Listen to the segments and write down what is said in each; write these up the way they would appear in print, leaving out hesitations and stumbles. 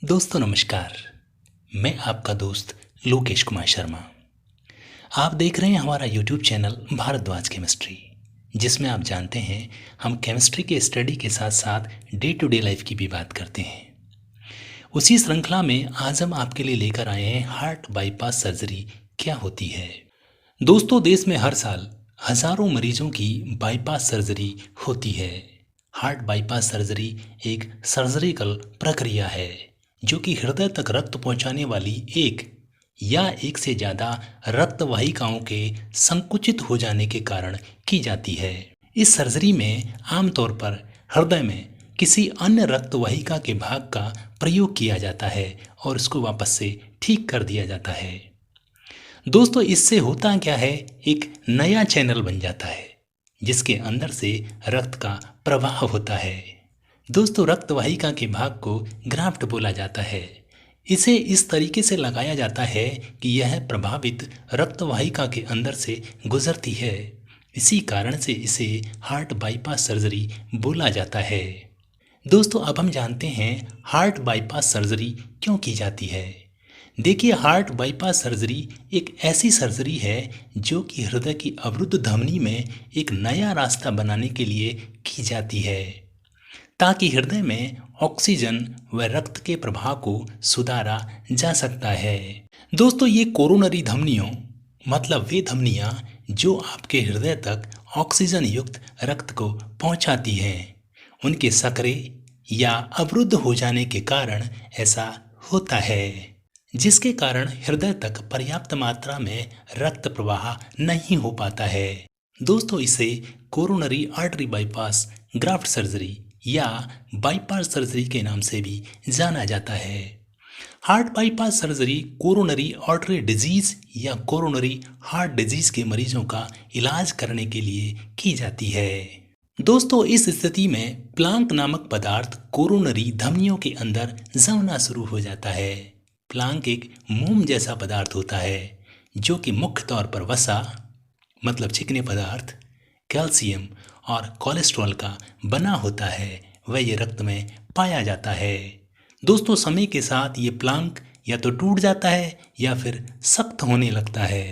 दोस्तों नमस्कार। मैं आपका दोस्त लोकेश कुमार शर्मा। आप देख रहे हैं हमारा यूट्यूब चैनल भारद्वाज केमिस्ट्री, जिसमें आप जानते हैं हम केमिस्ट्री के स्टडी के साथ साथ डे टू डे लाइफ की भी बात करते हैं। उसी श्रृंखला में आज हम आपके लिए लेकर आए हैं हार्ट बाईपास सर्जरी क्या होती है। दोस्तों, देश में हर साल हजारों मरीजों की बाईपास सर्जरी होती है। हार्ट बाईपास सर्जरी एक सर्जरिकल प्रक्रिया है जो कि हृदय तक रक्त पहुंचाने वाली एक या एक से ज़्यादा रक्त वाहिकाओं के संकुचित हो जाने के कारण की जाती है। इस सर्जरी में आमतौर पर हृदय में किसी अन्य रक्त वाहिका के भाग का प्रयोग किया जाता है और उसको वापस से ठीक कर दिया जाता है। दोस्तों, इससे होता क्या है, एक नया चैनल बन जाता है जिसके अंदर से रक्त का प्रवाह होता है। दोस्तों, रक्त वाहिका के भाग को ग्राफ्ट बोला जाता है। इसे इस तरीके से लगाया जाता है कि यह प्रभावित रक्त वाहिका के अंदर से गुजरती है। इसी कारण से इसे हार्ट बाईपास सर्जरी बोला जाता है। दोस्तों, अब हम जानते हैं हार्ट बाईपास सर्जरी क्यों की जाती है। देखिए, हार्ट बाईपास सर्जरी एक ऐसी सर्जरी है जो कि हृदय की अवरुद्ध धमनी में एक नया रास्ता बनाने के लिए की जाती है, ताकि हृदय में ऑक्सीजन व रक्त के प्रवाह को सुधारा जा सकता है। दोस्तों, ये कोरोनरी धमनियों मतलब वे धमनियाँ जो आपके हृदय तक ऑक्सीजन युक्त रक्त को पहुँचाती हैं, उनके सकरे या अवरुद्ध हो जाने के कारण ऐसा होता है, जिसके कारण हृदय तक पर्याप्त मात्रा में रक्त प्रवाह नहीं हो पाता है। दोस्तों, इसे coronary artery bypass graft surgery या बाईपास सर्जरी के नाम से भी जाना जाता है। Heart bypass surgery coronary artery disease या कोरोनरी हार्ट डिजीज के मरीजों का इलाज करने के लिए की जाती है। दोस्तों, इस स्थिति में प्लांक नामक पदार्थ कोरोनरी धमनियों के अंदर जमना शुरू हो जाता है। प्लांक एक मोम जैसा पदार्थ होता है जो कि मुख्य तौर पर वसा मतलब चिकने पदार्थ, कैल्शियम और कोलेस्ट्रॉल का बना होता है। वह ये रक्त में पाया जाता है। दोस्तों, समय के साथ ये प्लांक या तो टूट जाता है या फिर सख्त होने लगता है।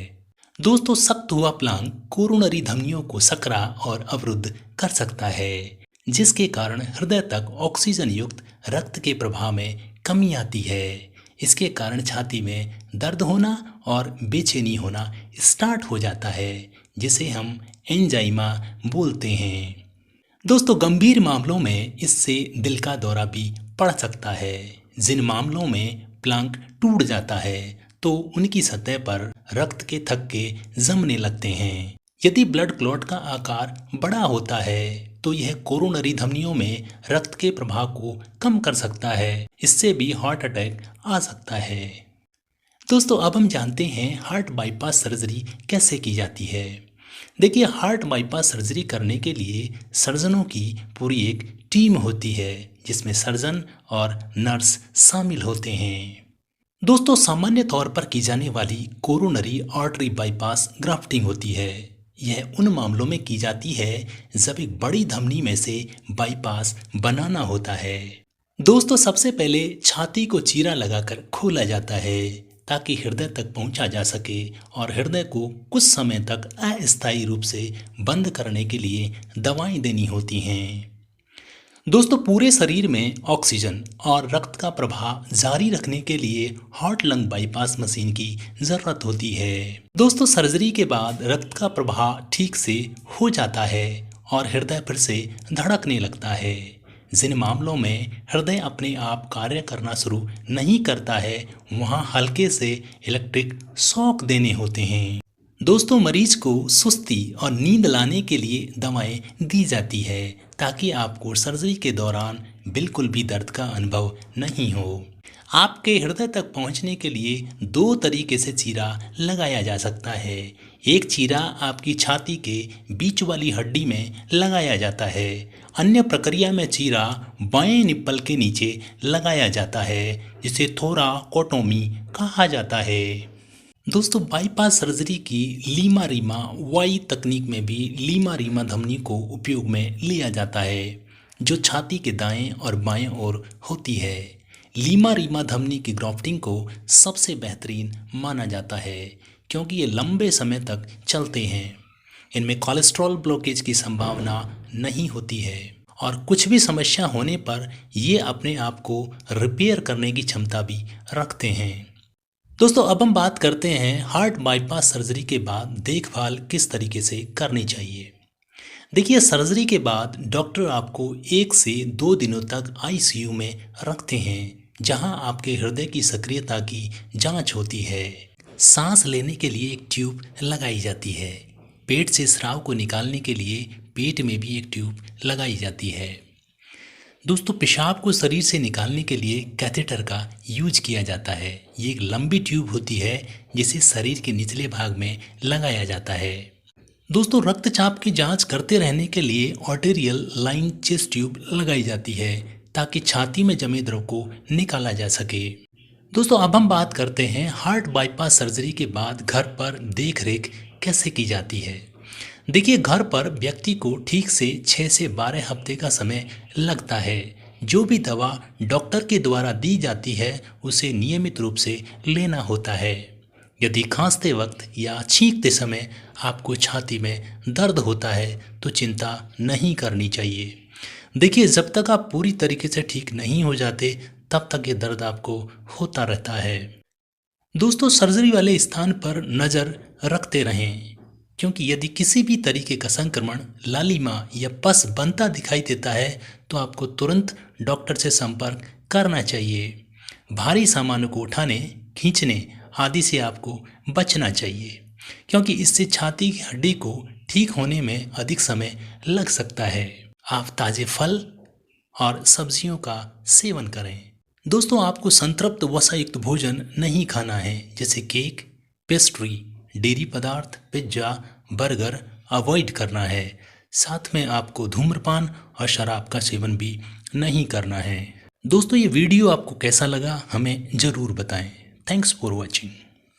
दोस्तों, सख्त हुआ प्लांक कोरोनरी धमनियों को सकरा और अवरुद्ध कर सकता है, जिसके कारण हृदय तक ऑक्सीजन युक्त रक्त के प्रवाह में कमी आती है। इसके कारण छाती में दर्द होना और बेचैनी होना स्टार्ट हो जाता है, जिसे हम एंजाइमा बोलते हैं। दोस्तों, गंभीर मामलों में इससे दिल का दौरा भी पड़ सकता है। जिन मामलों में प्लांक टूट जाता है तो उनकी सतह पर रक्त के थक्के जमने लगते हैं। यदि ब्लड क्लॉट का आकार बड़ा होता है तो यह कोरोनरी धमनियों में रक्त के प्रवाह को कम कर सकता है। इससे भी हार्ट अटैक आ सकता है। दोस्तों, अब हम जानते हैं हार्ट बाईपास सर्जरी कैसे की जाती है। देखिए, हार्ट बाईपास सर्जरी करने के लिए सर्जनों की पूरी एक टीम होती है, जिसमें सर्जन और नर्स शामिल होते हैं। दोस्तों, सामान्य तौर पर की जाने वाली कोरोनरी आर्टरी बाईपास ग्राफ्टिंग होती है। यह उन मामलों में की जाती है जब एक बड़ी धमनी में से बाईपास बनाना होता है। दोस्तों, सबसे पहले छाती को चीरा लगाकर खोला जाता है ताकि हृदय तक पहुंचा जा सके और हृदय को कुछ समय तक अस्थायी रूप से बंद करने के लिए दवाएं देनी होती हैं। दोस्तों, पूरे शरीर में ऑक्सीजन और रक्त का प्रवाह जारी रखने के लिए हार्ट लंग बाईपास मशीन की ज़रूरत होती है। दोस्तों, सर्जरी के बाद रक्त का प्रवाह ठीक से हो जाता है और हृदय फिर से धड़कने लगता है। जिन मामलों में हृदय अपने आप कार्य करना शुरू नहीं करता है, वहाँ हल्के से इलेक्ट्रिक शॉक देने होते हैं। दोस्तों, मरीज को सुस्ती और नींद लाने के लिए दवाएं दी जाती है ताकि आपको सर्जरी के दौरान बिल्कुल भी दर्द का अनुभव नहीं हो। आपके हृदय तक पहुंचने के लिए दो तरीके से चीरा लगाया जा सकता है। एक चीरा आपकी छाती के बीच वाली हड्डी में लगाया जाता है। अन्य प्रक्रिया में चीरा बाएं निप्पल के नीचे लगाया जाता है, जिसे थोराकोटोमी कहा जाता है। दोस्तों, बाईपास सर्जरी की लीमा रीमा वाई तकनीक में भी लीमा रीमा धमनी को उपयोग में लिया जाता है, जो छाती के दाएं और बाएं ओर होती है। लीमा रीमा धमनी की ग्राफ्टिंग को सबसे बेहतरीन माना जाता है क्योंकि ये लंबे समय तक चलते हैं। इनमें कोलेस्ट्रॉल ब्लॉकेज की संभावना नहीं होती है और कुछ भी समस्या होने पर ये अपने आप को रिपेयर करने की क्षमता भी रखते हैं। दोस्तों अब हम बात करते हैं हार्ट बाईपास सर्जरी के बाद देखभाल किस तरीके से करनी चाहिए। देखिए, सर्जरी के बाद डॉक्टर आपको 1 से 2 दिनों तक आईसीयू में रखते हैं जहां आपके हृदय की सक्रियता की जांच होती है। सांस लेने के लिए एक ट्यूब लगाई जाती है। पेट से स्राव को निकालने के लिए पेट में भी एक ट्यूब लगाई जाती है। दोस्तों, पेशाब को शरीर से निकालने के लिए कैथेटर का यूज किया जाता है। ये एक लंबी ट्यूब होती है जिसे शरीर के निचले भाग में लगाया जाता है। दोस्तों, रक्तचाप की जांच करते रहने के लिए आर्टेरियल लाइन चेस्ट ट्यूब लगाई जाती है ताकि छाती में जमे द्रव को निकाला जा सके। दोस्तों अब हम बात करते हैं हार्ट बाईपास सर्जरी के बाद घर पर देख रेख कैसे की जाती है। देखिए, घर पर व्यक्ति को ठीक से 6 से 12 हफ्ते का समय लगता है। जो भी दवा डॉक्टर के द्वारा दी जाती है उसे नियमित रूप से लेना होता है। यदि खांसते वक्त या छींकते समय आपको छाती में दर्द होता है तो चिंता नहीं करनी चाहिए। देखिए, जब तक आप पूरी तरीके से ठीक नहीं हो जाते तब तक ये दर्द आपको होता रहता है। दोस्तों, सर्जरी वाले स्थान पर नज़र रखते रहें क्योंकि यदि किसी भी तरीके का संक्रमण लालिमा या पस बनता दिखाई देता है तो आपको तुरंत डॉक्टर से संपर्क करना चाहिए। भारी सामानों को उठाने, खींचने आदि से आपको बचना चाहिए क्योंकि इससे छाती की हड्डी को ठीक होने में अधिक समय लग सकता है। आप ताज़े फल और सब्जियों का सेवन करें। दोस्तों, आपको संतृप्त वसायुक्त भोजन नहीं खाना है जैसे केक, पेस्ट्री, डेयरी पदार्थ, पिज्ज़ा, बर्गर अवॉइड करना है। साथ में आपको धूम्रपान और शराब का सेवन भी नहीं करना है। दोस्तों, ये वीडियो आपको कैसा लगा हमें ज़रूर बताएं। Thanks for watching.